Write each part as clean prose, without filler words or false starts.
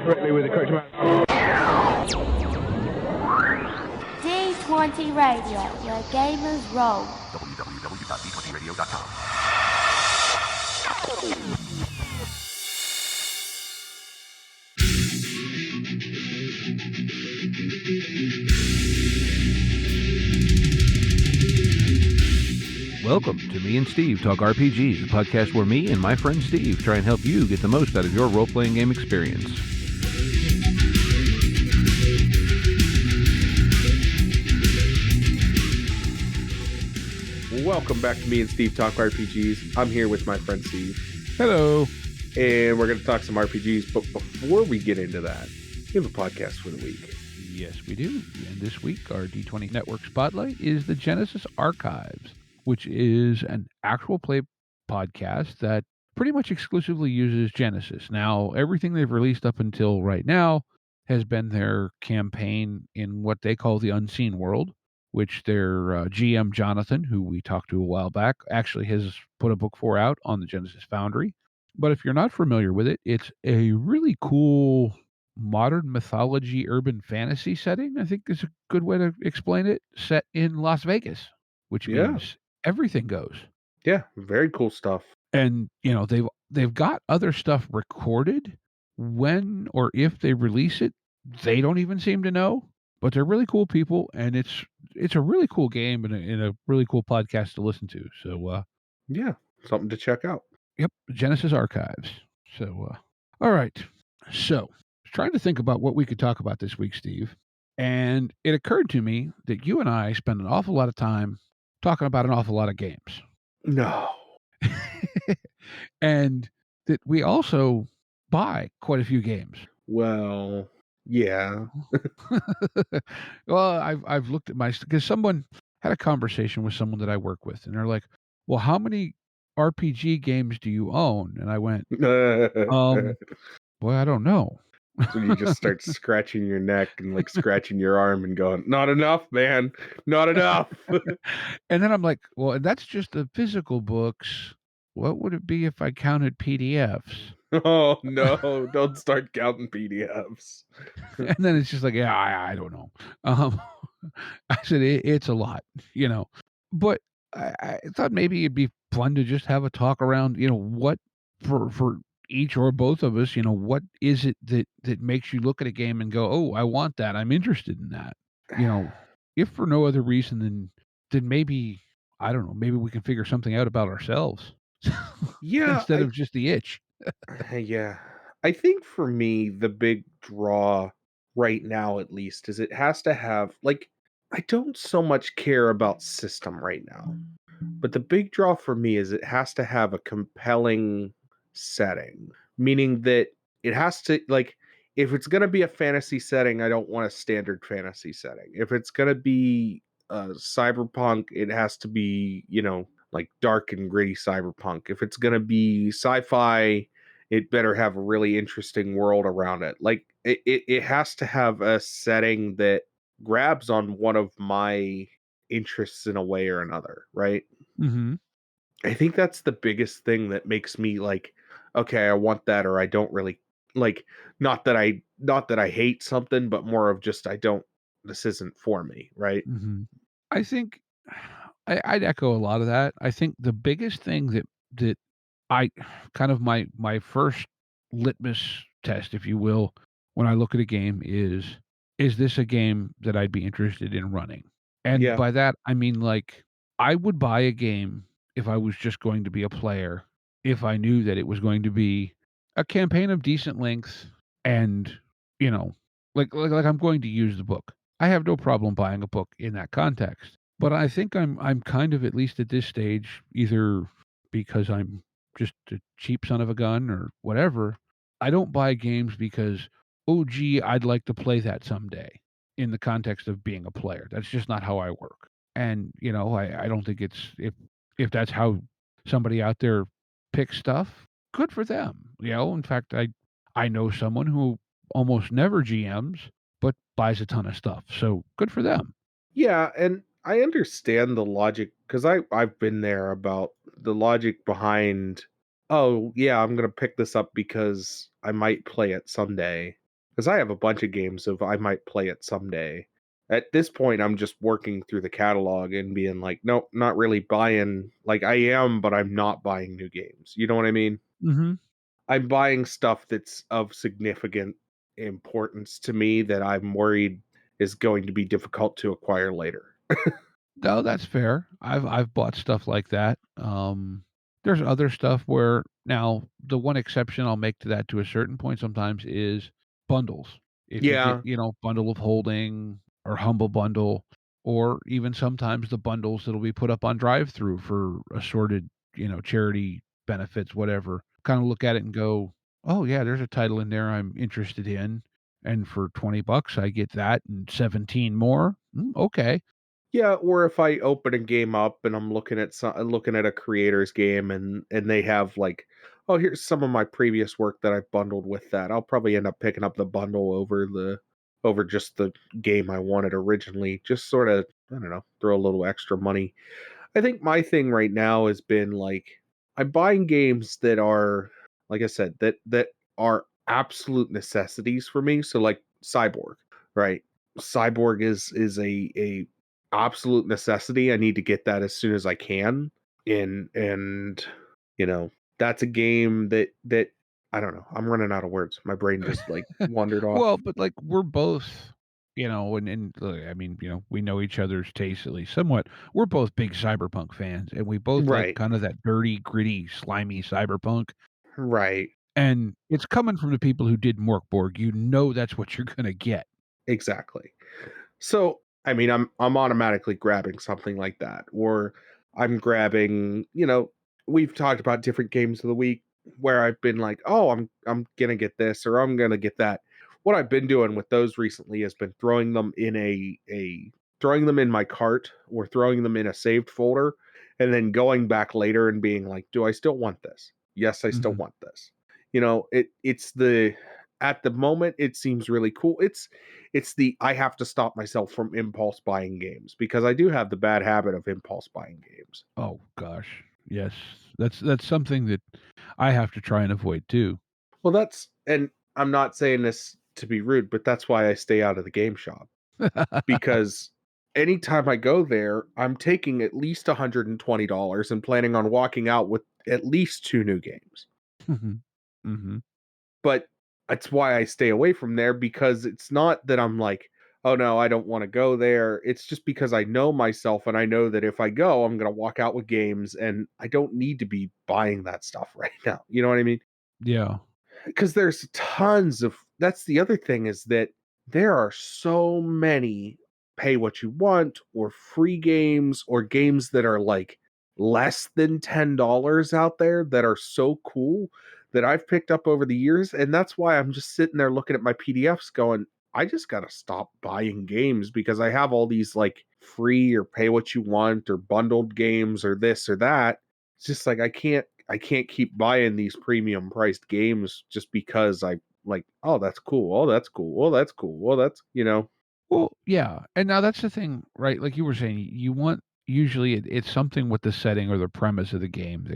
correctly with the correct amount. D20 Radio, where gamers roll. www.d20radio.com. Welcome to Me and Steve Talk RPGs, a podcast where me and my friend Steve try and help you get the most out of your role-playing game experience. Welcome back to Me and Steve Talk RPGs. I'm here with my friend Steve. Hello. And we're going to talk some RPGs, but before we get into that, we have a podcast for the week. Yes, we do. And this week, our D20 Network Spotlight is the Genesis Archives, which is an actual play podcast that pretty much exclusively uses Genesis. Now, everything they've released up until right now has been their campaign in what they call the Unseen World, which their GM, Jonathan, who we talked to a while back, actually has put a book for out on the Genesis Foundry. But if you're not familiar with it, it's a really cool modern mythology urban fantasy setting, I think is a good way to explain it, set in Las Vegas, which means everything goes. Yeah, very cool stuff. And, you know, they've got other stuff recorded. When or if they release it, they don't even seem to know. But they're really cool people, and it's a really cool game and a really cool podcast to listen to. So, yeah, something to check out. Yep, Genesis Archives. So, all right. So, trying to think about what we could talk about this week, Steve, and it occurred to me that you and I spend an awful lot of time talking about an awful lot of games. No. And that we also buy quite a few games. Well, yeah. Well, I've looked at because someone had a conversation with someone that I work with, and they're like, "Well, how many RPG games do you own?" And I went, "Boy, I don't know." So you just start scratching your neck and like scratching your arm and going, "Not enough, man, not enough." And then I'm like, "Well, and that's just the physical books. What would it be if I counted PDFs?" Oh no! Don't start counting PDFs. And then it's just like, yeah, I don't know. I said it's a lot, you know. But I thought maybe it'd be fun to just have a talk around, you know, what for each or both of us, you know, what is it that makes you look at a game and go, oh, I want that. I'm interested in that. You know, if for no other reason than maybe, I don't know, maybe we can figure something out about ourselves. Yeah. Instead of just the itch. Yeah. I think for me, the big draw right now, at least, is it has to have, like, I don't so much care about system right now, but the big draw for me is it has to have a compelling setting, meaning that it has to, like, if it's going to be a fantasy setting, I don't want a standard fantasy setting. If it's going to be cyberpunk, it has to be, you know, like dark and gritty cyberpunk. If it's going to be sci-fi, it better have a really interesting world around it. Like it has to have a setting that grabs on one of my interests in a way or another, right? Mm-hmm. I think that's the biggest thing that makes me like, okay, I want that, or I don't really like, not that I hate something, but more of just this isn't for me, right? Mm-hmm. I think I'd echo a lot of that. I think the biggest thing that I kind of my first litmus test, if you will, when I look at a game is this a game that I'd be interested in running? And Yeah. by that I mean, like, I would buy a game if I was just going to be a player, if I knew that it was going to be a campaign of decent length and, you know, like I'm going to use the book. I have no problem buying a book in that context. But I think I'm kind of, at least at this stage, either because I'm just a cheap son of a gun or whatever, I don't buy games because, oh gee, I'd like to play that someday in the context of being a player. That's just not how I work. And, you know, I don't think it's, if that's how somebody out there picks stuff, good for them. You know, in fact, I know someone who almost never GMs, but buys a ton of stuff. So good for them. Yeah, and I understand the logic, because I've been there, about the logic behind, oh yeah, I'm gonna pick this up because I might play it someday. because I have a bunch of games of I might play it someday. At this point, I'm just working through the catalog and being like, nope, not really buying. Like I am, but I'm not buying new games. You know what I mean? Mhm. I'm buying stuff that's of significant importance to me that I'm worried is going to be difficult to acquire later. No, that's fair. I've bought stuff like that. There's other stuff where now the one exception I'll make to that to a certain point sometimes is bundles. If you get, Yeah, bundle of holding or humble bundle, or even sometimes the bundles that'll be put up on drive through for assorted, charity benefits, whatever. Kind of look at it and go, oh yeah, there's a title in there I'm interested in. And for $20 I get that and 17 more. Okay. yeah. Or if I open a game up and I'm looking at a creator's game and they have like, oh, here's some of my previous work that I've bundled with that. I'll probably end up picking up the bundle over just the game I wanted originally. Just sort of, I don't know, throw a little extra money. I think my thing right now has been like I'm buying games that are, like I said, that are absolute necessities for me. So like Cyborg, right? Cyborg is a absolute necessity. I need to get that as soon as I can. And you know, that's a game that I don't know. I'm running out of words. My brain just like wandered off. Well, but, like, we're both, I mean, we know each other's tastes at least somewhat. We're both big cyberpunk fans, and we both like Right. kind of that dirty, gritty, slimy cyberpunk, Right. and it's coming from the people who did Morkborg. You know that's what you're gonna get. Exactly. So, I mean, I'm automatically grabbing something like that, or I'm grabbing, we've talked about different games of the week where I've been like, oh, I'm gonna get this or I'm gonna get that. What I've been doing with those recently has been throwing them in a throwing them in my cart or throwing them in a saved folder, and then going back later and being like, do I still want this? Yes, I still Mhm. want this. It's the at the moment it seems really cool. It's the I have to stop myself from impulse buying games because I do have the bad habit of impulse buying games. Oh gosh, yes. That's something that I have to try and avoid too. Well, and I'm not saying this to be rude, but that's why I stay out of the game shop because anytime I go there, I'm taking at least $120 and planning on walking out with at least two new games. Mhm. Mhm. But that's why I stay away from there because it's not that I'm like, "Oh, no, I don't wanna go there." It's just because I know myself and I know that if I go, I'm gonna walk out with games, and I don't need to be buying that stuff right now, you know what I mean? Yeah. Because there's tons of that's the other thing is that there are so many pay what you want or free games or games that are like less than $10 out there that are so cool that I've picked up over the years. And that's why I'm just sitting there looking at my PDFs going, I just got to stop buying games because I have all these like free or pay what you want or bundled games or this or that. It's just like I can't keep buying these premium priced games just because I like, oh, that's cool. Oh, that's cool. Oh, that's cool. Oh, that's. Well, yeah, and now that's the thing, right? Like you were saying, you want usually it's something with the setting or the premise of the game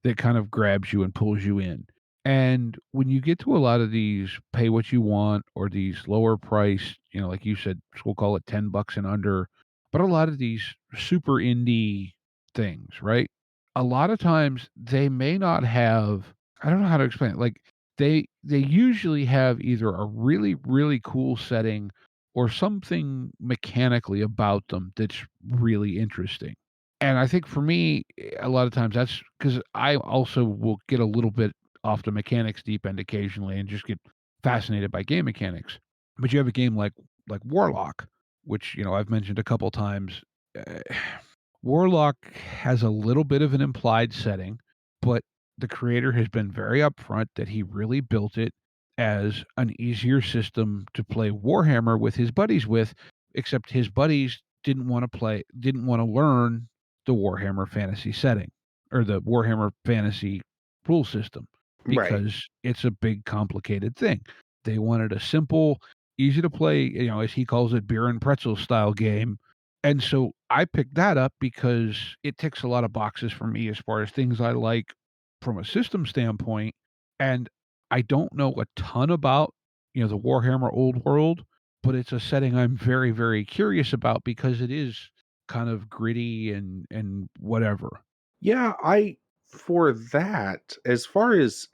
that kind of grabs you and pulls you in. And when you get to a lot of these pay what you want or these lower price, like you said, we'll call it $10 and under, but a lot of these super indie things, right? A lot of times they may not have, I don't know how to explain it. Like they usually have either a really, really cool setting or something mechanically about them that's really interesting. And I think for me, a lot of times that's because I also will get a little bit off the mechanics deep end occasionally and just get fascinated by game mechanics. But you have a game like Warlock, which I've mentioned a couple times. Uh, Warlock has a little bit of an implied setting, but the creator has been very upfront that he really built it as an easier system to play Warhammer with his buddies with, except his buddies didn't want to learn the Warhammer fantasy setting or the Warhammer fantasy rule system Right. because it's a big complicated thing. They wanted a simple, easy to play, as he calls it, beer and pretzel style game. And so I picked that up because it ticks a lot of boxes for me as far as things I like from a system standpoint. And I don't know a ton about, the Warhammer Old World, but it's a setting I'm very, very curious about because it is kind of gritty and whatever. Yeah, I for that, as far as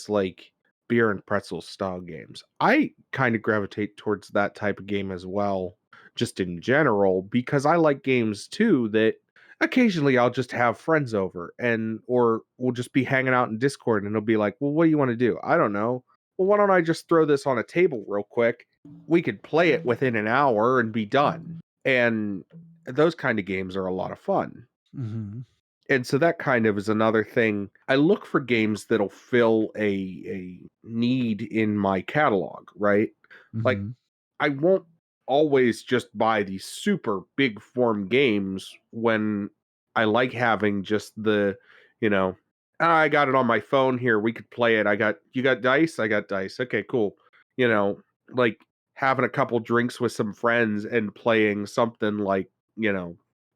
like beer and pretzel style games, I kind of gravitate towards that type of game as well, just in general, because I like games too that occasionally I'll just have friends over and or we'll just be hanging out in Discord and it'll be like, "Well, what do you want to do?" I don't know. Well, why don't I just throw this on a table real quick? We could play it within an hour and be done. And those kind of games are a lot of fun. Mhm. And so that kind of is another thing. I look for games that'll fill a need in my catalog, right? Like Mhm. I won't always just buy these super big form games when I like having just the, you know, "Ah, I got it on my phone here, we could play it. You got dice? I got dice. Okay, cool." You know, like having a couple drinks with some friends and playing something like,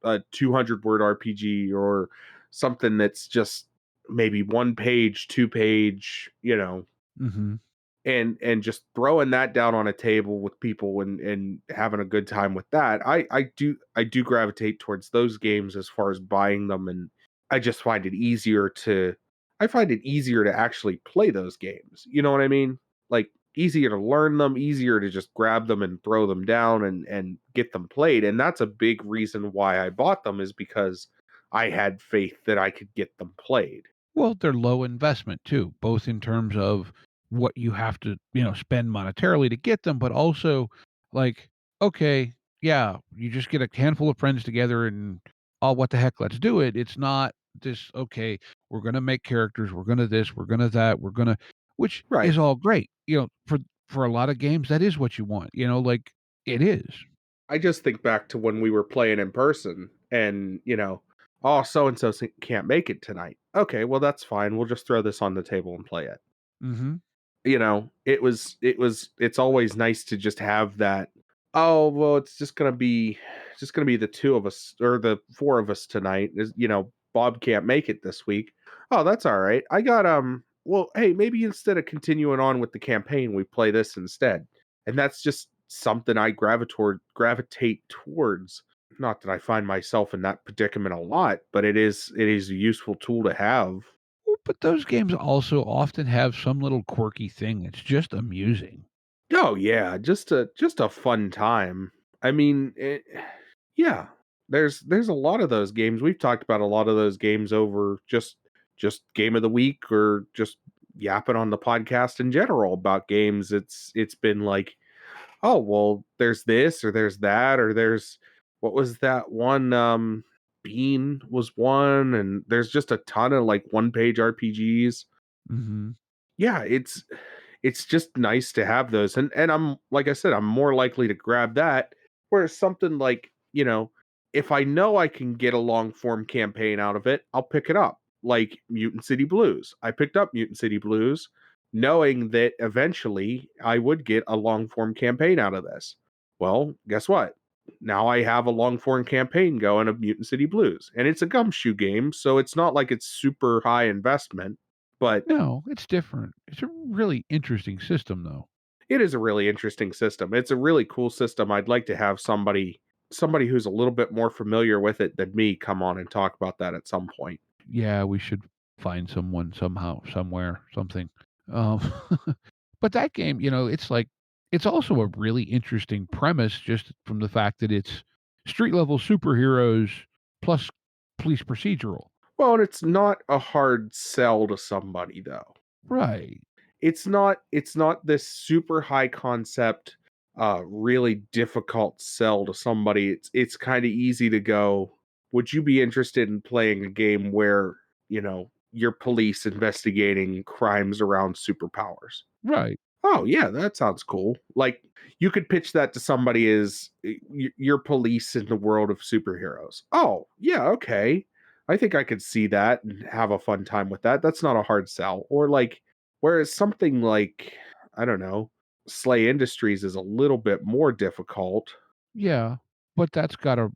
a 200 word RPG or something that's just maybe one page, two page, Mhm. and just throwing that down on a table with people and having a good time with that. I do gravitate towards those games as far as buying them, and I just find it easier to I find it easier to actually play those games. You know what I mean? Like easier to learn them, easier to just grab them and throw them down and get them played. And that's a big reason why I bought them, is because I had faith that I could get them played. Well, they're low investment too, both in terms of what you have to, spend monetarily to get them, but also like, okay, yeah, you just get a handful of friends together and oh, what the heck, let's do it. It's not this, okay, we're gonna make characters, we're gonna this, we're gonna that, which Right. is all great. For a lot of games, that is what you want, like it is. I just think back to when we were playing in person and, oh, so and so can't make it tonight. Okay, well that's fine. We'll just throw this on the table and play it. Mm-hmm. It's always nice to just have that, oh, well, it's just going to be the two of us or the four of us tonight. Bob can't make it this week. Oh, that's all right. I got well, hey, maybe instead of continuing on with the campaign, we play this instead. And that's just something I gravitate towards. Not that I find myself in that predicament a lot, but it is a useful tool to have. Well, but those games also often have some little quirky thing that's just amusing. Oh yeah, just a fun time. I mean, yeah. There's a lot of those games. We've talked about a lot of those games over just game of the week or just yapping on the podcast in general about games. It's been like, oh well, there's this or there's that or there's what was that one? Bean was one, and there's just a ton of like one page RPGs. Mhm. Yeah, it's just nice to have those. And I'm like I said, I'm more likely to grab that. Whereas something like, if I know I can get a long form campaign out of it, I'll pick it up. Like Mutant City Blues. I picked up Mutant City Blues knowing that eventually I would get a long form campaign out of this. Well, guess what? Now I have a long form campaign going of Mutant City Blues. And it's a gumshoe game, so it's not like it's super high investment, but No, it's different. It's a really interesting system, though. it is a really interesting system. It's a really cool system. I'd like to have somebody who's a little bit more familiar with it than me come on and talk about that at some point. Yeah, we should find someone somehow, somewhere, something. Um, but that game, it's like it's also a really interesting premise just from the fact that it's street level superheroes plus police procedural. Well, and it's not a hard sell to somebody though. Right. It's not this super high concept really difficult sell to somebody. It's kind of easy to go, would you be interested in playing a game where, you're police investigating crimes around superpowers? Right. Oh, yeah, that sounds cool. Like, you could pitch that to somebody as you're police in the world of superheroes. Oh, yeah, okay. I think I could see that and have a fun time with that. That's not a hard sell. Or like, whereas something like, I don't know, Slay Industries is a little bit more difficult. Yeah. But that's got a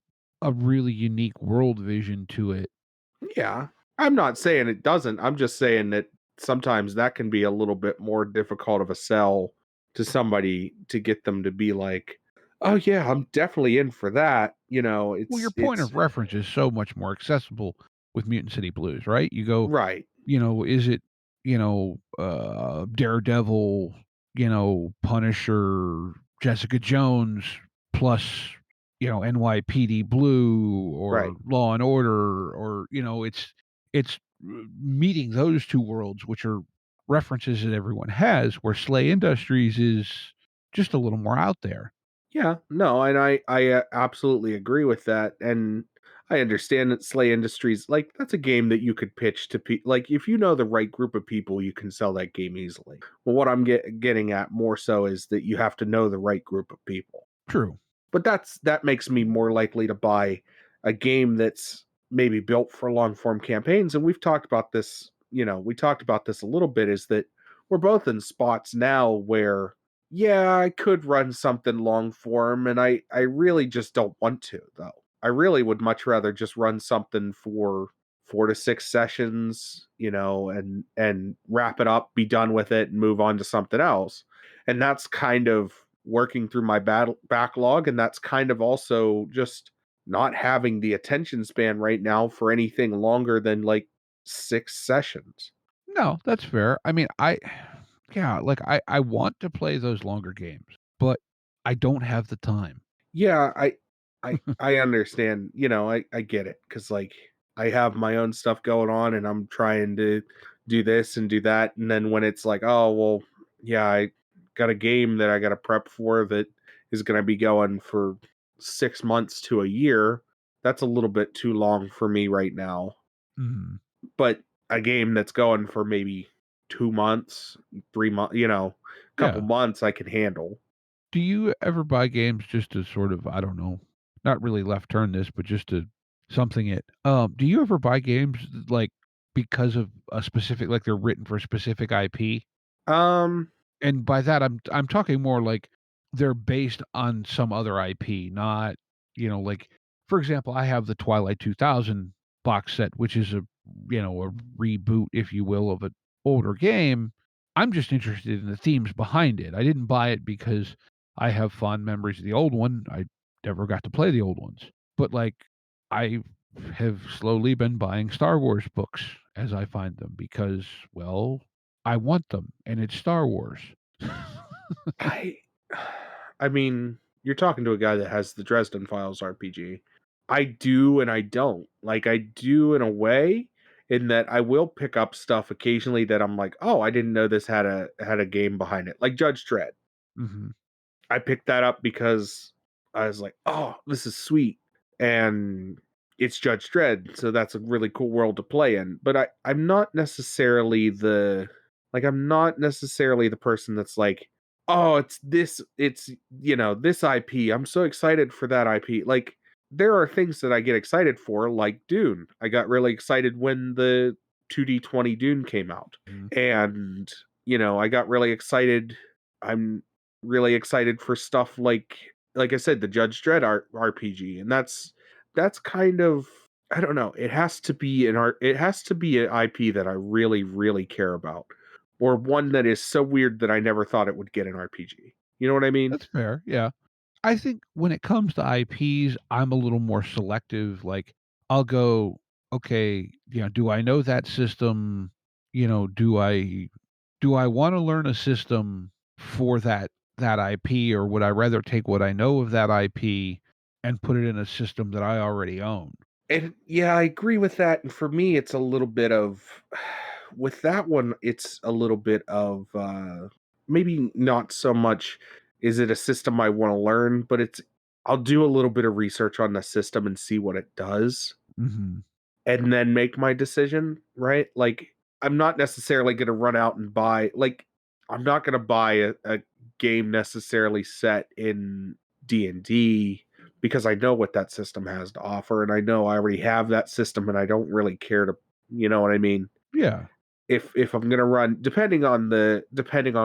really unique world vision to it. Yeah. I'm not saying it doesn't. I'm just saying that sometimes that can be a little bit more difficult of a sell to somebody to get them to be like, "Oh yeah, I'm definitely in for that." Well, your It's point of reference is so much more accessible with Mutant City Blues, right? You go, right. is it, Daredevil, Punisher, Jessica Jones plus, NYPD Blue or Right. Law and Order, or, it's meeting those two worlds, which are references that everyone has, where Slay Industries is just a little more out there. Yeah, no, and I absolutely agree with that, and I understand that Slay Industries, like, that's a game that you could pitch to like, if you know the right group of people, you can sell that game easily. Well, what I'm getting at more so is that you have to know the right group of people. True. But that makes me more likely to buy a game that's maybe built for long form campaigns. And we've talked about this, we talked about this a little bit, is that we're both in spots now where, yeah, I could run something long form, and I really just don't want to, though. I really would much rather just run something for 4 to 6 sessions, and wrap it up, be done with it, and move on to something else. And that's kind of working through my backlog, and that's kind of also just not having the attention span right now for anything longer than like 6 sessions. No, that's fair. I mean, yeah, like I want to play those longer games, but I don't have the time. Yeah, I understand, I get it, because like I have my own stuff going on, and I'm trying to do this and do that, and then when it's like, oh well, yeah, I got a game that I got to prep for that is going to be going for 6 months to a year. That's a little bit too long for me right now. Mhm. But a game that's going for maybe 2 months, 3 months, couple Yeah. months, I can handle. Do you ever buy games just to sort of, I don't know, not really left turn this, but just to something it. Do you ever buy games like because of a specific, like they're written for a specific IP? Um, And by that I'm talking more like they're based on some other IP, not, like, for example, I have the Twilight 2000 box set, which is a reboot, if you will, of an older game. I'm just interested in the themes behind it. I didn't buy it because I have fond memories of the old one. I never got to play the old ones. But like I have slowly been buying Star Wars books as I find them because, well, I want them, and it's Star Wars. I I mean, you're talking to a guy that has the Dresden Files RPG. I do and I don't. Like, I do in a way, in that I will pick up stuff occasionally that I'm like, "Oh, I didn't know this had a game behind it." Like Judge Dredd. Mhm. I picked that up because I was like, "Oh, this is sweet." And it's Judge Dredd, so that's a really cool world to play in. But I'm not necessarily the person that's like, "Oh, it's this IP. I'm so excited for that IP." Like, there are things that I get excited for, like Dune. I got really excited when the 2D20 Dune came out. Mhm. And, I got really excited. I'm really excited for stuff like I said, the Judge Dredd RPG, and that's kind of, I don't know. It has to be It has to be an IP that I really, really care about, or one that is so weird that I never thought it would get an RPG. You know what I mean? That's fair, yeah. I think when it comes to IPs, I'm a little more selective, like, I'll go, "Okay, do I know that system?" Do I wanna learn a system for that IP, or would I rather take what I know of that IP and put it in a system that I already own? And yeah, I agree with that. And for me, it's a little bit of with that one, it's a little bit of maybe not so much is it a system I want to learn, but I'll do a little bit of research on the system and see what it does, Mhm. and then make my decision, right? Like, I'm not necessarily going to run out and buy, like, I'm not going to buy a game necessarily set in D&D because I know what that system has to offer, and I know I already have that system, and I don't really care to, you know what I mean? Yeah. If I'm going to run, depending on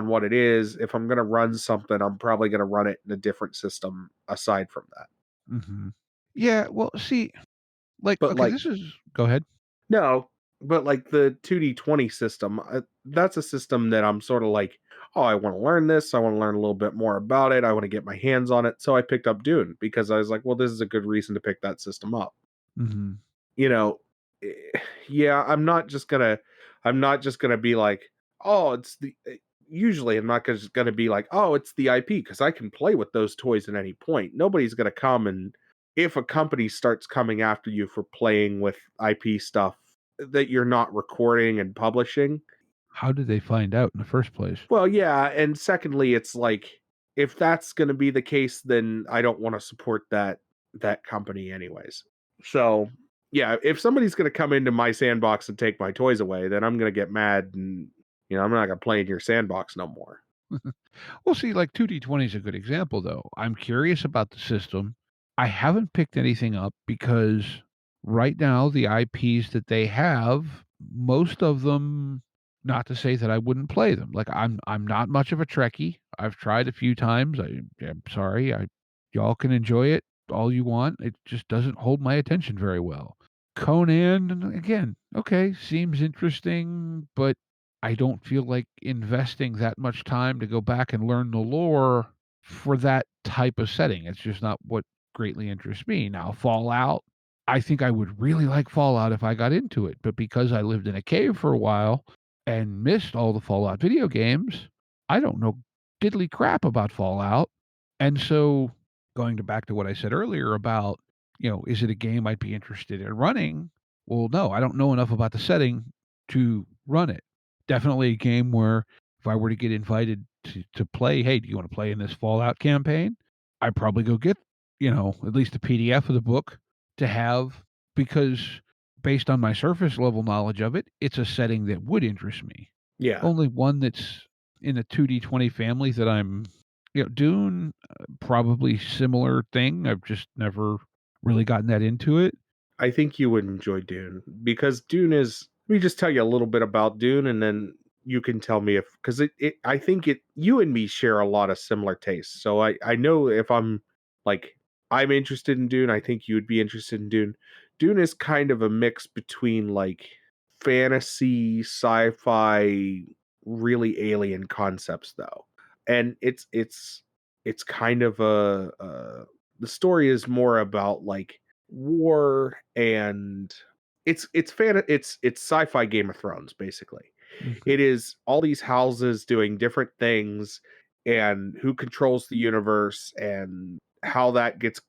what it is, if I'm going to run something, I'm probably going to run it in a different system aside from that. Mhm. Yeah, well, see, like, But okay, like, this is go ahead. no, but like the 2D20 system, that's a system that I'm sort of like, oh, I want to learn this. I want to learn a little bit more about it. I want to get my hands on it. So I picked up Dune because I was like, well, this is a good reason to pick that system up. Hmm. You know, yeah, I'm not just gonna be like, oh, it's the. Usually, I'm not just gonna be like, oh, it's the IP because I can play with those toys at any point. Nobody's gonna come and if a company starts coming after you for playing with IP stuff that you're not recording and publishing. How did they find out in the first place? Well, yeah, and secondly, it's like if that's going to be the case, then I don't want to support that company anyways. So, yeah, if somebody's going to come into my sandbox and take my toys away, then I'm going to get mad and I'm not going to play in your sandbox no more. Well, see, like 2D20 is a good example, though. I'm curious about the system. I haven't picked anything up because right now the IPs that they have, most of them, not to say that I wouldn't play them. Like I'm not much of a Trekkie. I've tried a few times. I'm sorry. Y'all can enjoy it all you want. It just doesn't hold my attention very well. Conan, again, okay, seems interesting, but I don't feel like investing that much time to go back and learn the lore for that type of setting. It's just not what greatly interests me. Now, Fallout, I think I would really like Fallout if I got into it, but because I lived in a cave for a while and missed all the Fallout video games, I don't know diddly crap about Fallout. And so, going to back to what I said earlier about, is it a game I'd be interested in running? Well, no, I don't know enough about the setting to run it. Definitely a game where if I were to get invited to play, hey, do you want to play in this Fallout campaign? I'd probably go get, at least a PDF of the book to have because based on my surface level knowledge of it, it's a setting that would interest me. Yeah. Only one that's in the 2D20 family that I'm, Dune, probably similar thing. I've just never really gotten that into it. I think you would enjoy Dune because Dune is. Let me just tell you a little bit about Dune, and then you can tell me if because I think you and me share a lot of similar tastes. So I know if I'm interested in Dune, I think you would be interested in Dune. Dune is kind of a mix between like fantasy, sci-fi, really alien concepts though, and it's kind of the story is more about like war and it's sci-fi Game of Thrones basically. Mhm. It is all these houses doing different things and who controls the universe and how that gets,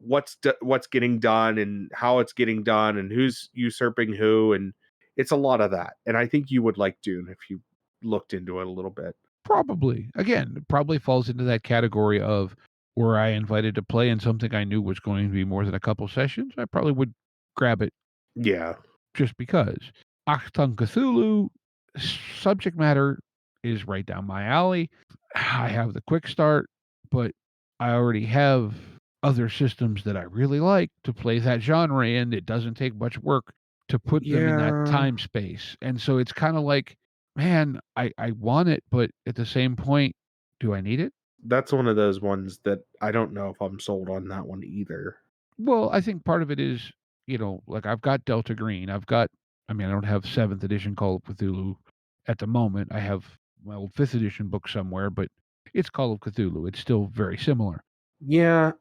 what's getting done and how it's getting done and who's usurping who, and it's a lot of that. And I think you would like Dune if you looked into it a little bit. Probably. Again, it probably falls into that category of were I invited to play in something I knew was going to be more than a couple sessions, I probably would grab it Yeah. just because. Achtung Cthulhu subject matter is right down my alley. I have the quick start, but I already have other systems that I really like to play that genre in. It doesn't take much work to put them in that Yeah. time space. And so it's kind of like, man, I want it, but at the same point, do I need it? That's one of those ones that I don't know if I'm sold on that one either. Well, I think part of it is, like I've got Delta Green. I mean, I don't have 7th edition Call of Cthulhu at the moment. I have my old 5th edition book somewhere, but it's Call of Cthulhu. It's still very similar. Yeah,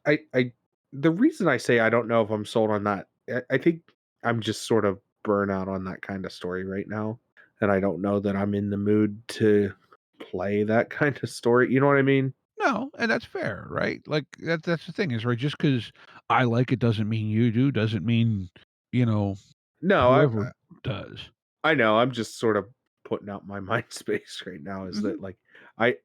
the reason I say I don't know if I'm sold on that, I think I'm just sort of burnout on that kind of story right now. And I don't know that I'm in the mood to play that kind of story. You know what I mean? No, and that's fair, right? Like that's the thing is right. Just because I like it doesn't mean you do. Doesn't mean you know No, whoever does. I know. I'm just sort of putting out my mind space right now. Is Hmm. that like I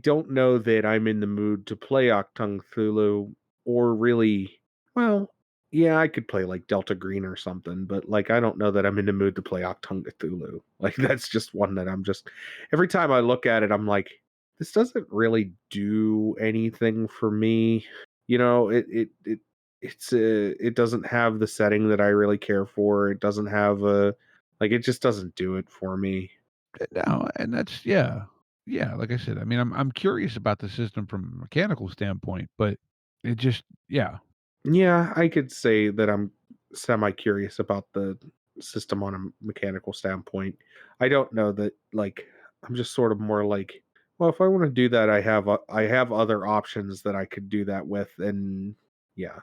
don't know that I'm in the mood to play Octung Thulu or really. Well, yeah, I could play like Delta Green or something, but like I don't know that I'm in the mood to play Octung Cthulhu. Like that's just one that I'm just every time I look at it, I'm like, this doesn't really do anything for me. It doesn't have the setting that I really care for. It doesn't have a like it just doesn't do it for me. No, and that's yeah. Like I said, I mean, I'm curious about the system from a mechanical standpoint, but it just yeah. Yeah, I could say that I'm semi curious about the system on a mechanical standpoint. I don't know that like I'm just sort of more like Well, if I want to do that, I have other options that I could do that with, and yeah.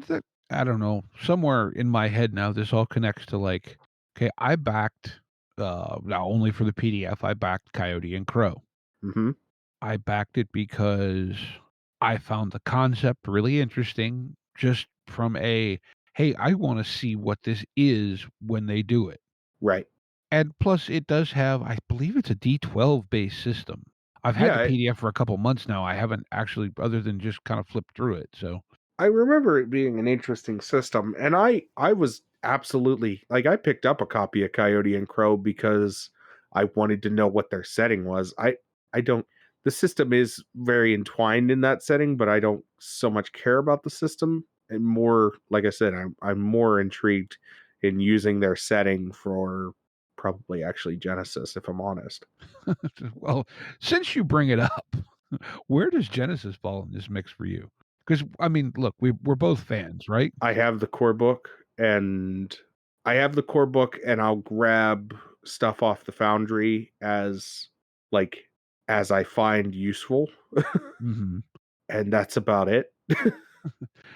That I don't know. Somewhere in my head now, this all connects to like, okay, I backed now only for the PDF. I backed Coyote and Crow. Hmm. I backed it because I found the concept really interesting. Just from a hey, I want to see what this is when they do it. Right. And plus, it does have, I believe it's a D12 based system. I've had the Yeah, PDF for a couple months now. I haven't actually, other than just kind of flipped through it. So, I remember it being an interesting system, and I was absolutely like I picked up a copy of Coyote and Crow because I wanted to know what their setting was. I don't the system is very entwined in that setting, but I don't so much care about the system, and more like I said, I'm more intrigued in using their setting for probably actually Genesis, if I'm honest. well, since you bring it up, where does Genesis fall in this mix for you? Because I mean, look, we're both fans, right? I have the core book and I'll grab stuff off the Foundry like as I find useful, Hmm. and that's about it.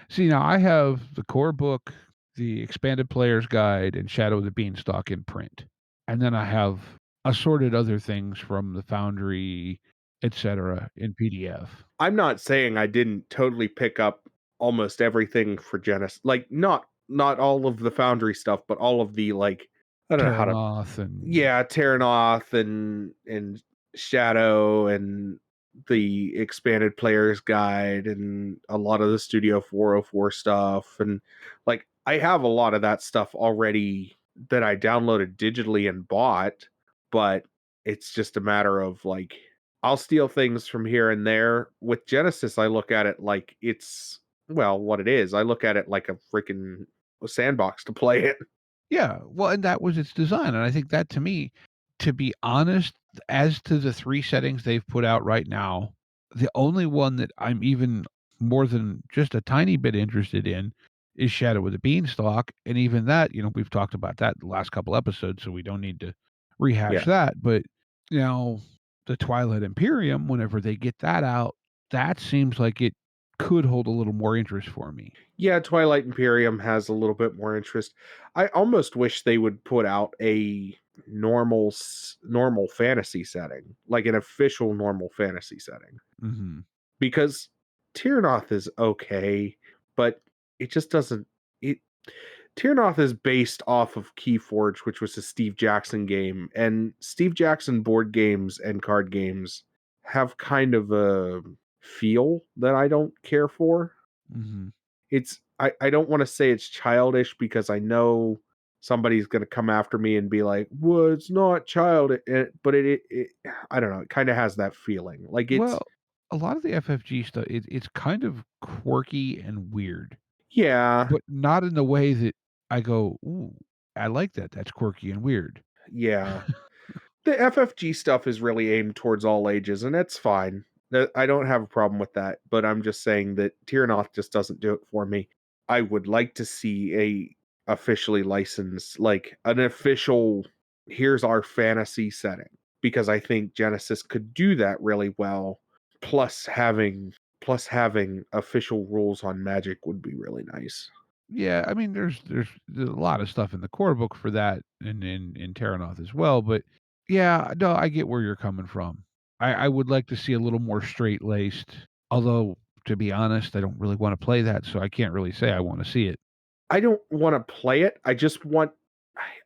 See, now I have the core book, the expanded player's guide, and Shadow of the Beanstalk in print, and then I have assorted other things from the Foundry, etc., in PDF. I'm not saying I didn't totally pick up almost everything for Genesis. Like not all of the Foundry stuff, but all of the like I don't know how to Terranoth and yeah, Terranoth and Shadow and the expanded player's guide and a lot of the Studio 404 stuff and like I have a lot of that stuff already that I downloaded digitally and bought, but it's just a matter of like I'll steal things from here and there. With Genesis, I look at it like it's well, what it is. I look at it like a freaking sandbox to play it. yeah, well, and that was its design, and I think that to me, to be honest, as to the 3 settings they've put out right now, the only one that I'm even more than just a tiny bit interested in is Shadow of the Beanstalk, and even that, we've talked about that the last couple episodes, so we don't need to rehash Yeah. that, but, you know, the Twilight Imperium, whenever they get that out, that seems like it could hold a little more interest for me. Yeah, Twilight Imperium has a little bit more interest. I almost wish they would put out a normal fantasy setting, like an official normal fantasy setting, Mhm. because Tyrnoth is okay, but it just doesn't. It Tyrnoth is based off of Keyforge, which was a Steve Jackson game, and Steve Jackson board games and card games have kind of a feel that I don't care for. Mhm. I don't want to say it's childish because I know somebody's going to come after me and be like, "Well, it's not child," but it I don't know. It kind of has that feeling, like it's Well, a lot of the FFG stuff, it's kind of quirky and weird, yeah, but not in the way that I go, "Ooh, I like that. That's quirky and weird." yeah. The FFG stuff is really aimed towards all ages, and that's fine. I don't have a problem with that, but I'm just saying that Tyranoth just doesn't do it for me. I would like to see a officially licensed, like an official, here's our fantasy setting, because I think Genesis could do that really well. Plus having official rules on Magic would be really nice. Yeah, I mean, there's a lot of stuff in the core book for that and in Terranoth as well, but yeah, no, I get where you're coming from. I would like to see a little more straight-laced, although, to be honest, I don't really wanna play that, so I can't really say I wanna see it. I don't want to play it. I just want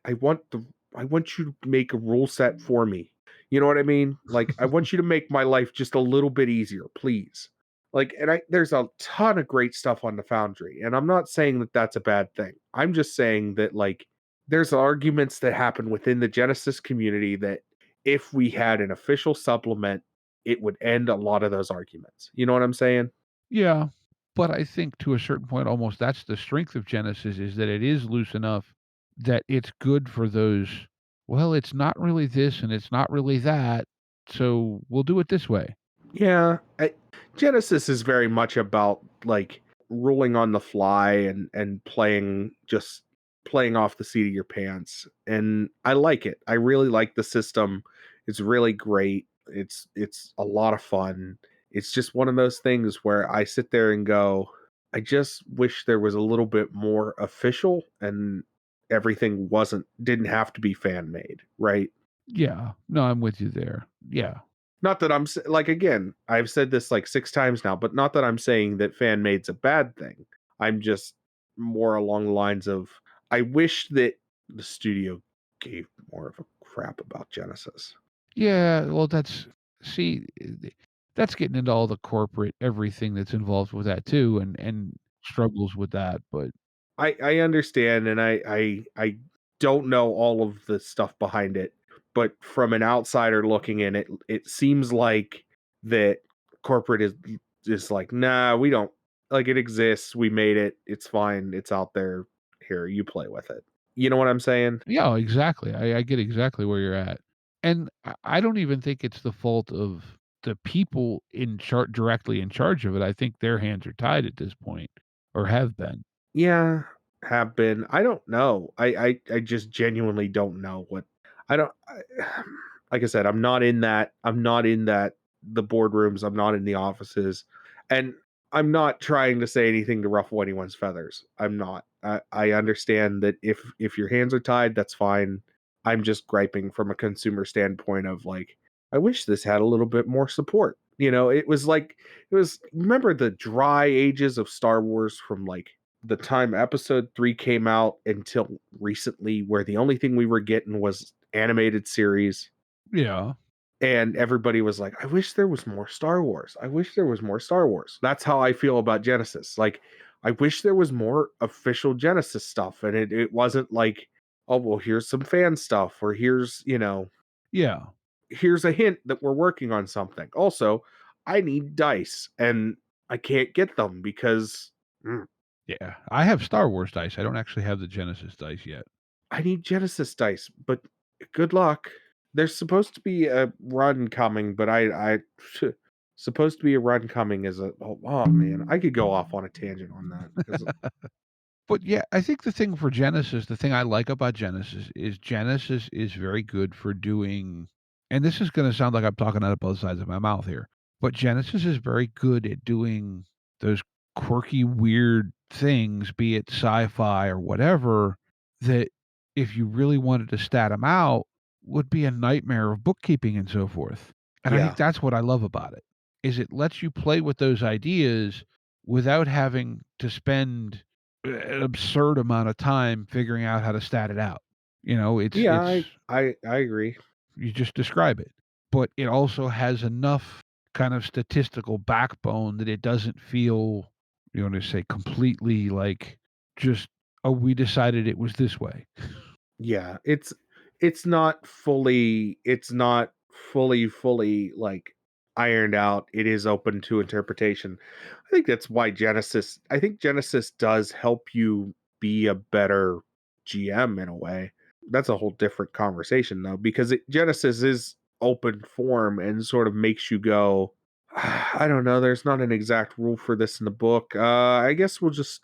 I want the I want you to make a rule set for me. You know what I mean? Like I want you to make my life just a little bit easier, please. Like and I there's a ton of great stuff on the Foundry, and I'm not saying that that's a bad thing. I'm just saying that like there's arguments that happen within the Genesis community that if we had an official supplement, it would end a lot of those arguments. You know what I'm saying? Yeah, but I think to a certain point, almost that's the strength of Genesis is that it is loose enough that it's good for those. Well, it's not really this and it's not really that, so we'll do it this way. Yeah, Genesis is very much about like ruling on the fly and playing off the seat of your pants, and I like it. I really like the system. It's really great. It's a lot of fun. It's just one of those things where I sit there and go, I just wish there was a little bit more official and everything didn't have to be fan made, right? Yeah. No, I'm with you there. Yeah. Not that like, again, I've said this like 6 times now, but not that I'm saying that fan made's a bad thing. I'm just more along the lines of I wish that the studio gave more of a crap about Genesis. Yeah, well, see, that's getting into all the corporate everything that's involved with that too, and struggles with that, but I understand, and I don't know all of the stuff behind it, but from an outsider looking in, it seems like that corporate is just like, nah, we don't like it exists. We made it. It's fine. It's out there. Here, you play with it. You know what I'm saying? yeah, exactly. I get exactly where you're at. And I don't even think it's the fault of the people directly in charge of it. I think their hands are tied at this point, or have been. Yeah, have been. I don't know. I just genuinely don't know what I don't I, like I said, I'm not in that the boardrooms, I'm not in the offices. And I'm not trying to say anything to ruffle anyone's feathers. I'm not. I understand that if your hands are tied, that's fine. I'm just griping from a consumer standpoint of like, I wish this had a little bit more support. It was remember the dry ages of Star Wars from like the time episode 3 came out until recently, where the only thing we were getting was animated series, Yeah. and everybody was like, I wish there was more Star Wars. I wish there was more Star Wars. That's how I feel about Genesis. Like, I wish there was more official Genesis stuff, and it wasn't like, oh, well, here's some fan stuff, or Yeah. here's a hint that we're working on something. Also, I need dice, and I can't get them because Yeah. I have Star Wars dice. I don't actually have the Genesis dice yet. I need Genesis dice, but good luck. There's supposed to be a run coming, but I supposed to be a run coming as a oh man, I could go off on a tangent on that because But yeah, I think the thing for Genesis, the thing I like about Genesis is very good for doing, and this is going to sound like I'm talking out of both sides of my mouth here, but Genesis is very good at doing those quirky, weird things, be it sci-fi or whatever, that if you really wanted to stat them out, would be a nightmare of bookkeeping and so forth. And I think yeah, that's what I love about it, is it lets you play with those ideas without having to spend an absurd amount of time figuring out how to stat it out. You know, yeah, it's I agree. you just describe it, but it also has enough kind of statistical backbone that it doesn't feel, you know, to say completely like just, oh, we decided it was this way. Yeah, it's not fully like ironed out. It is open to interpretation. I think Genesis does help you be a better GM in a way. That's a whole different conversation though, because Genesis is open form and sort of makes you go, I don't know, there's not an exact rule for this in the book. I guess let's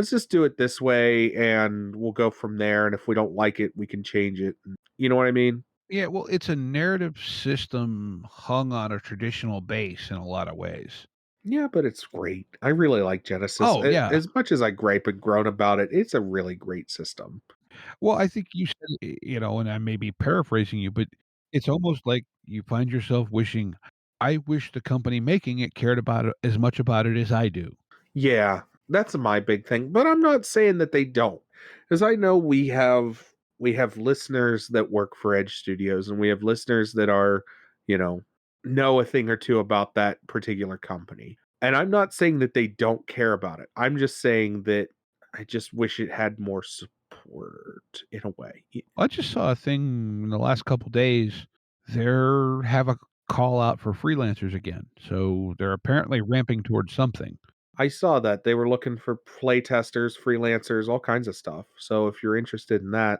just do it this way and we'll go from there, and if we don't like it, we can change it. You know what I mean? Yeah, well, it's a narrative system hung on a traditional base in a lot of ways. Yeah, but it's great. I really like Genesis. Oh, yeah. As much as I gripe and groan about it, it's a really great system. Well, I think you said, you know, and I may be paraphrasing you, but it's almost like you find yourself wishing, I wish the company making it cared about it as much about it as I do. Yeah, that's my big thing. But I'm not saying that they don't. Because I know we have listeners that work for Edge Studios, and we have listeners that are, you know a thing or two about that particular company. And I'm not saying that they don't care about it. I'm just saying that I just wish it had more support in a way. I just saw a thing in the last couple days. They're have a call out for freelancers again. So they're apparently ramping towards something. I saw that they were looking for play testers, freelancers, all kinds of stuff. So if you're interested in that,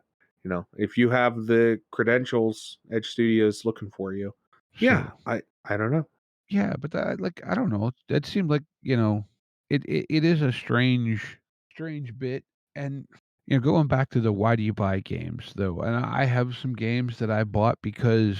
if you have the credentials, Edge Studios looking for you. Yeah, So I don't know. yeah, but that, like, I don't know. That seemed like, you know, it is a strange bit. And you know, going back to the why do you buy games though, and I have some games that I bought because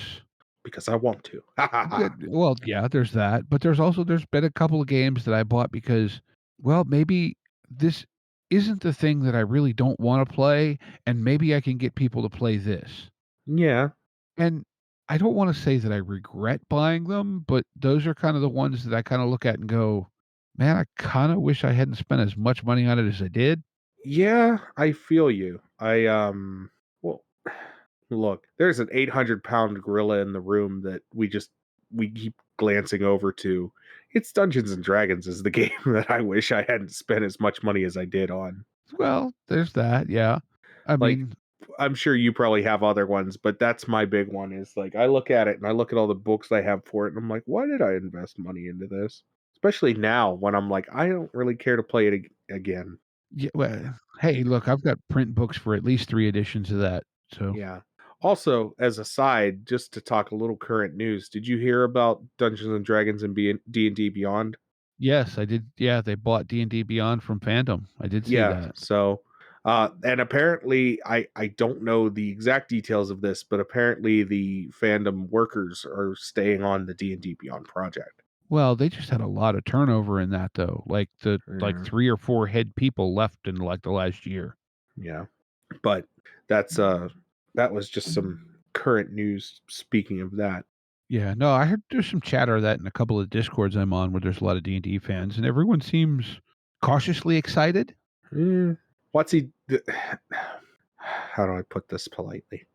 because I want to. Ha ha ha. Well, yeah, there's that, but there's been a couple of games that I bought because, well, maybe this isn't the thing that I really don't wanna play, and maybe I can get people to play this. Yeah. And I don't wanna say that I regret buying them, but those are kind of the ones that I kinda look at and go, "Man, I kinda wish I hadn't spent as much money on it as I did." Yeah, I feel you. Well, look, there's an 800-pound gorilla in the room that we keep glancing over to. It's Dungeons and Dragons is the game that I wish I hadn't spent as much money as I did on. Well, there's that, yeah. I Like, mean, I'm sure you probably have other ones, but that's my big one is like I look at it and I look at all the books I have for it and I'm like, why did I invest money into this? Especially now when I'm like, I don't really care to play it again. yeah, well, hey, look, I've got print books for at least 3 editions of that, so Yeah. Also, as a side, just to talk a little current news, did you hear about Dungeons and Dragons and D&D Beyond? yes, I did yeah, they bought D&D Beyond from Fandom. I did see Yeah. that. So, and apparently, I don't know the exact details of this, but apparently the fandom workers are staying on the D&D Beyond project. Well, they just had a lot of turnover in that though, like Yeah. 3 or 4 head people left in, like, the last year. Yeah. But that's that was just some current news. Speaking of that. Yeah, no, I heard there's some chatter of that in a couple of Discords I'm on where there's a lot of D&D fans, and everyone seems cautiously excited. What's he? How do I put this politely?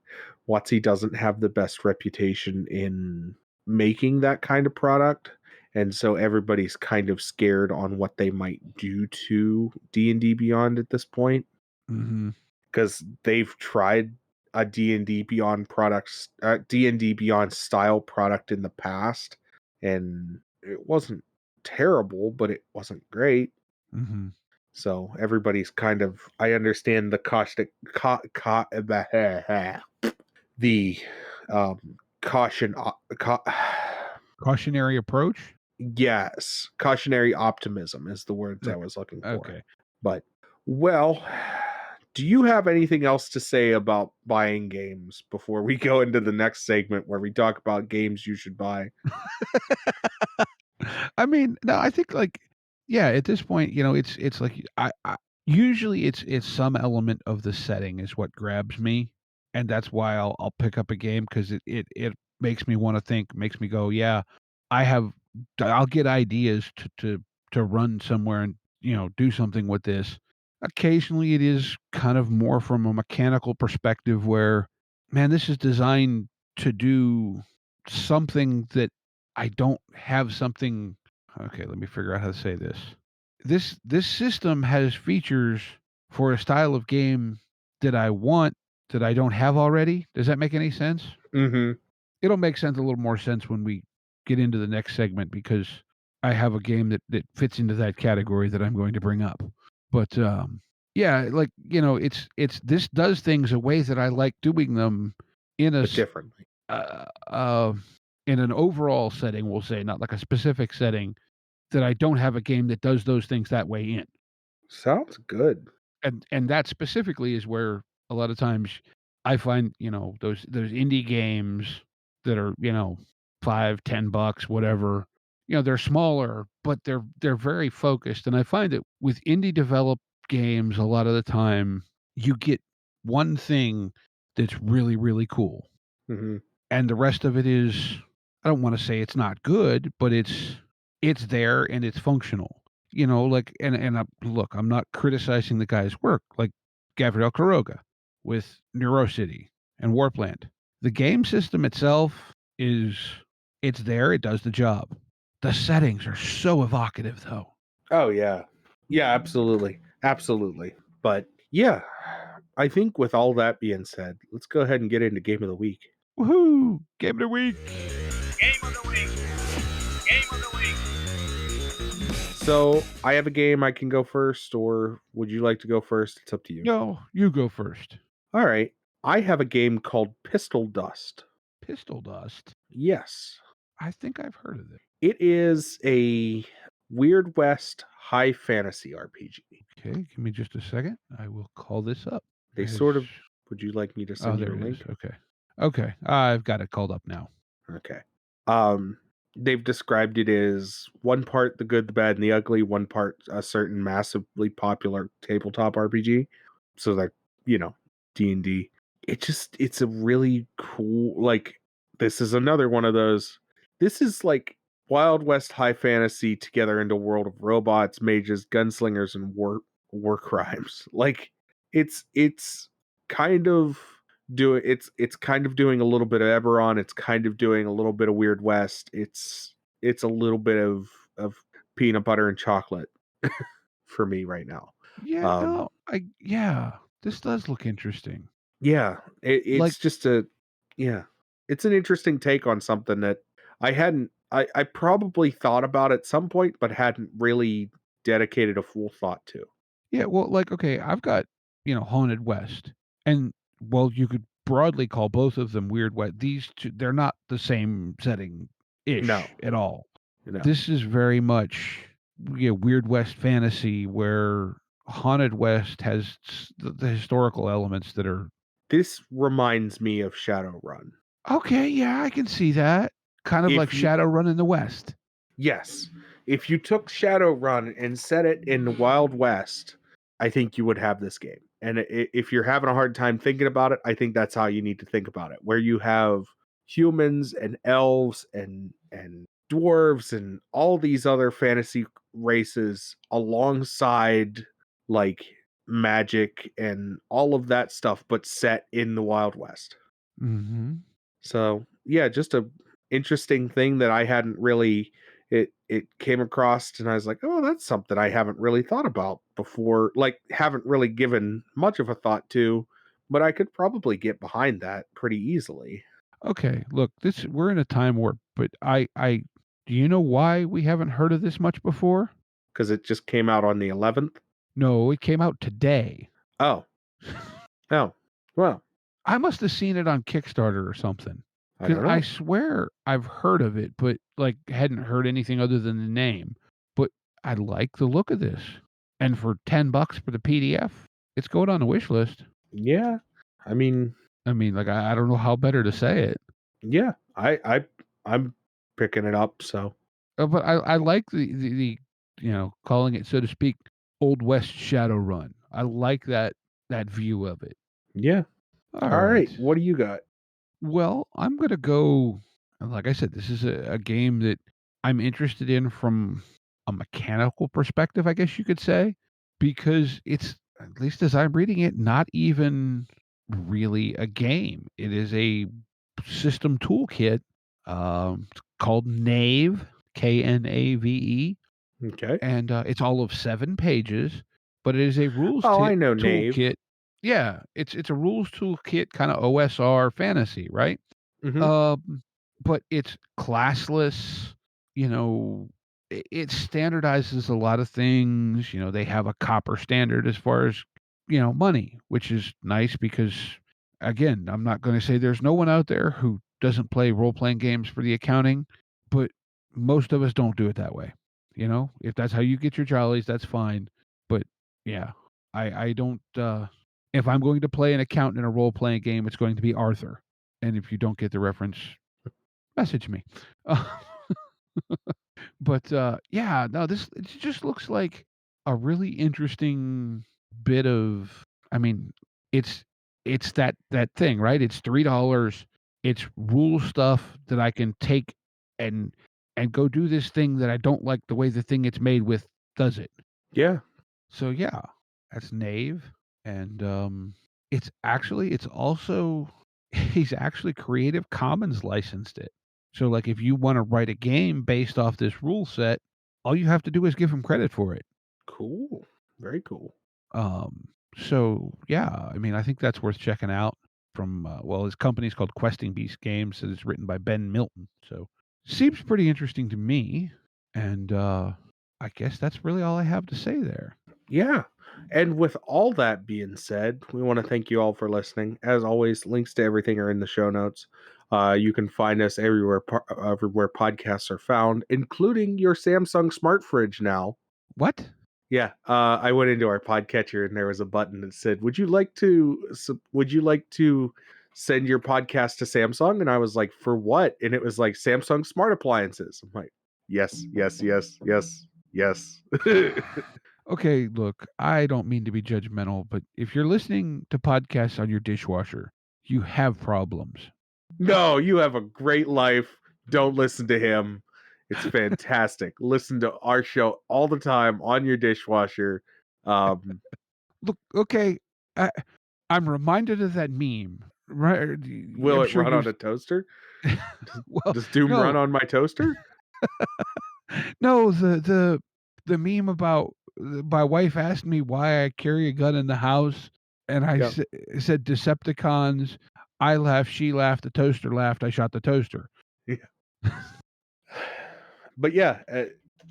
Watsy doesn't have the best reputation in making that kind of product, and so everybody's kind of scared on what they might do to D&D Beyond at this point Mhm, because they've tried a D&D Beyond products, D&D Beyond style product in the past, and it wasn't terrible, but it wasn't great. mhm. So everybody's kind of, I understand the caustic, the caution, Cautionary approach? yes, cautionary optimism is the words I Ok was looking for. okay. But, well, do you have anything else to say about buying games before we go into the next segment where we talk about games you should buy? I mean, no, I think like, yeah, at this point, it's like I usually it's some element of the setting is what grabs me, and that's why I'll pick up a game because it makes me want to think, makes me go, yeah, I have, I'll get ideas to run somewhere and do something with this. Occasionally, it is kind of more from a mechanical perspective where, man, this is designed to do something that I don't have something. Okay, let me figure out how to say this. This system has features for a style of game that I want that I don't have already. Does that make any sense? Mm-hmm. It'll make sense a little more sense when we get into the next segment because I have a game that fits into that category that I'm going to bring up. But yeah, like it's this does things a way that I like doing them in a But differently. uh, uh, in an overall setting, we'll say, not like a specific setting, that I don't have a game that does those things that way in. Sounds good. And that specifically is where a lot of times I find, those indie games that are, 5, $10, whatever, they're smaller, but they're very focused. And I find that with indie developed games, a lot of the time you get one thing that's really, really cool. Mm-hmm. And the rest of it is, I don't wanna say it's not good, but it's there and it's functional. Like, look, I'm not criticizing the guy's work, like Gabriel Quiroga with NeuroCity and Warpland. The game system itself is it's there, it does the job. The settings are so evocative, though. Oh yeah. Yeah, absolutely. Absolutely. But yeah, I think with all that being said, let's go ahead and get into game of the week. Woohoo! Game of the week. Game of the week. Game of the week. So I have a game I can go first, or would you like to go first? It's up to you. No, you go first. All right. I have a game called Pistol Dust. Pistol Dust. Yes. I think I've heard of it. It is a Weird West high fantasy RPG. Okay, give me just a second. I will call this up. They As sort of, would you like me to Oh, send you there a it is. link? Okay. Okay, I've got it called up now. Okay. Um, they've described it as one part the good, the bad, and the ugly, one part a certain massively popular tabletop RPG. So like, D&D. It's a really cool, like, this is another one of those. This is like Wild West high fantasy together into a world of robots, mages, gunslingers, and war crimes. Like, it's kind of it's kind of doing a little bit of Eberron, it's kind of doing a little bit of Weird West, it's a little bit of peanut butter and chocolate for me right now. Yeah, Um no, this does look interesting. yeah, Like, it's just a yeah, it's an interesting take on something that I probably thought about at some point but hadn't really dedicated a full thought to. yeah, well, like, okay, I've got, Haunted West, and, well, you could broadly call both of them Weird West. These two, they're not the same No, setting-ish at all. no. This is very much, Weird West fantasy, where Haunted West has the historical elements that are This reminds me of Shadowrun. okay, yeah, I can see that. Kind of like If you Shadowrun in the West. Yes. If you took Shadowrun and set it in the Wild West, I think you would have this game. And if you're having a hard time thinking about it, I think that's how you need to think about it. Where you have humans and elves and dwarves and all these other fantasy races alongside like magic and all of that stuff, but set in the Wild West. Mhm. So yeah, just a interesting thing that I hadn't really it came across, and I was like, oh, that's something I haven't really thought about before, like haven't really given much of a thought to, but I could probably get behind that pretty easily Okay, look, this we're in a time warp, but I do you know why we haven't heard of this much before? because it just came out on the 11th. No, it came out today. Oh, oh, well, I must have seen it on Kickstarter or something. I Because don't I know. swear I've heard of it, but, like, hadn't heard anything other than the name. But I like the look of this, and for $10 for the PDF, it's going on the wish list. Yeah, I mean, I mean, like, I don't know how better to say it. yeah, I'm picking it up. So But I like the calling it, so to speak, Old West Shadowrun. I like that view of it. yeah, All all right. right. What do you got? Well, I'm gonna go. Like I said, this is a game that I'm interested in from a mechanical perspective, I guess you could say, because it's, at least as I'm reading it, not even really a game. It is a system toolkit, it's called Knave, Knave, Okay. and it's all of 7 pages, but it is a rules Oh, I know Knave. toolkit. Yeah, it's a rules toolkit, kind of OSR fantasy, right? Hmm. Um, but it's classless, you know, it standardizes a lot of things. They have a copper standard as far as, money, which is nice because, again, I'm not going to say there's no one out there who doesn't play role playing games for the accounting, but most of us don't do it that way. If that's how you get your jollies, that's fine. But yeah, I don't, if I'm going to play an accountant in a role playing game, it's going to be Arthur. And if you don't get the reference, message me. Uh, but yeah, no, this it just looks like a really interesting bit of. I mean, it's that thing, right? It's $3. It's rule stuff that I can take and go do this thing that I don't like the way the thing it's made with does it. Yeah. So yeah, that's Knave, and it's also he's actually Creative Commons licensed it. So like if you want to write a game based off this rule set, all you have to do is give him credit for it. Cool. Very cool. So yeah, I mean I think that's worth checking out. From his company's called Questing Beast Games, and it's written by Ben Milton. So seems pretty interesting to me, and I guess that's really all I have to say there. Yeah. And with all that being said, we want to thank you all for listening. As always, links to everything are in the show notes. You can find us everywhere podcasts are found, including your Samsung smart fridge now. What? Yeah, I went into our podcatcher and there was a button that said, would you like to send your podcast to Samsung. And I was like, for what? And it was like Samsung smart appliances. I'm like, yes. Okay, look, I don't mean to be judgmental, but if you're listening to podcasts on your dishwasher, you have problems. No, you have a great life. Don't listen to him. It's fantastic. Listen to our show all the time on your dishwasher. Look, okay, I'm reminded of that meme. Right? Will I'm it sure run you've on a toaster? well, Does Doom no, run on my toaster? no, the meme about my wife asked me why I carry a gun in the house, and I Yep. said Decepticons. I laughed, she laughed, the toaster laughed. I shot the toaster. But yeah,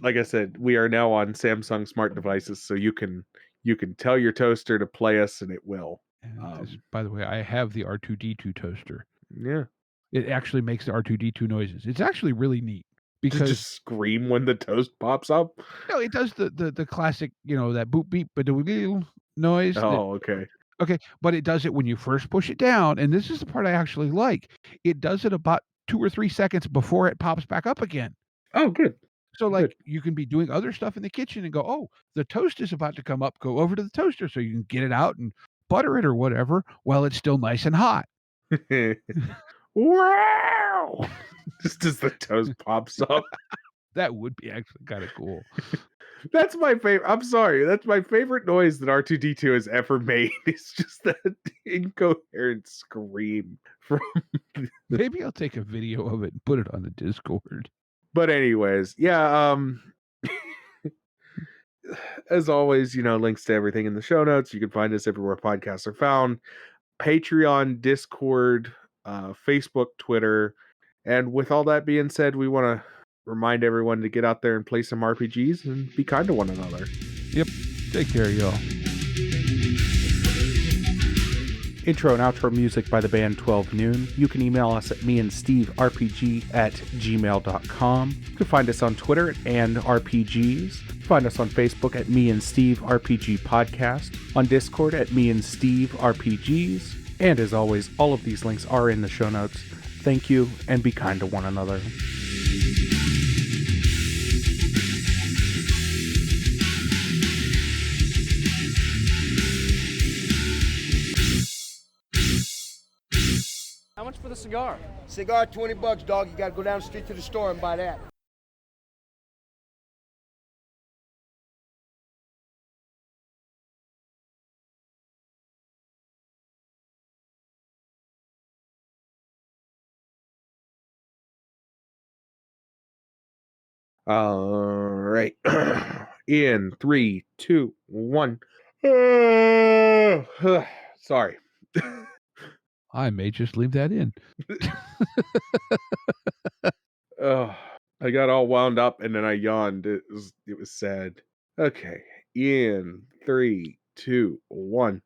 like I said, we are now on Samsung smart devices, so you can tell your toaster to play us, and it will. And by the way, I have the R2D2 toaster. Yeah, It actually makes the R2D2 noises. It's actually really neat to because just scream when the toast pops up. no, it does the classic, that boop beep ba noise. Oh, okay. Okay, but it does it when you first push it down, and this is the part I actually like. It does it about 2 or 3 seconds before it pops back up again. Oh, good. So, Good. you can be doing other stuff in the kitchen and go, "Oh, the toast is about to come up." Go over to the toaster so you can get it out and butter it or whatever while it's still nice and hot. Wow! Just as the toast pops up. That would be actually kinda cool. That's my favorite. I'm sorry. That's my favorite noise that R2D2 has ever made. It's just that incoherent scream from. Maybe I'll take a video of it and put it on the Discord. But anyways, yeah. As always, links to everything in the show notes. You can find us everywhere podcasts are found: Patreon, Discord, Facebook, Twitter. And with all that being said, we want to remind everyone to get out there and play some RPGs and be kind to one another. Yep. Take care, y'all. Intro and outro music by the band 12 Noon. You can email us at meandsteverpg@gmail.com. You can find us on Twitter and RPGs. Find us on Facebook at Me and Steve RPG Podcast, on Discord at Me and Steve RPGs. And as always, all of these links are in the show notes. Thank you, and be kind to one another. How much for the cigar? Cigar, $20, dog. You gotta go down the street to the store and buy that. All right. In 3, 2, 1. Sorry. I may just leave that in. I got all wound up and then I yawned. It was sad. Okay. In 3, 2, 1.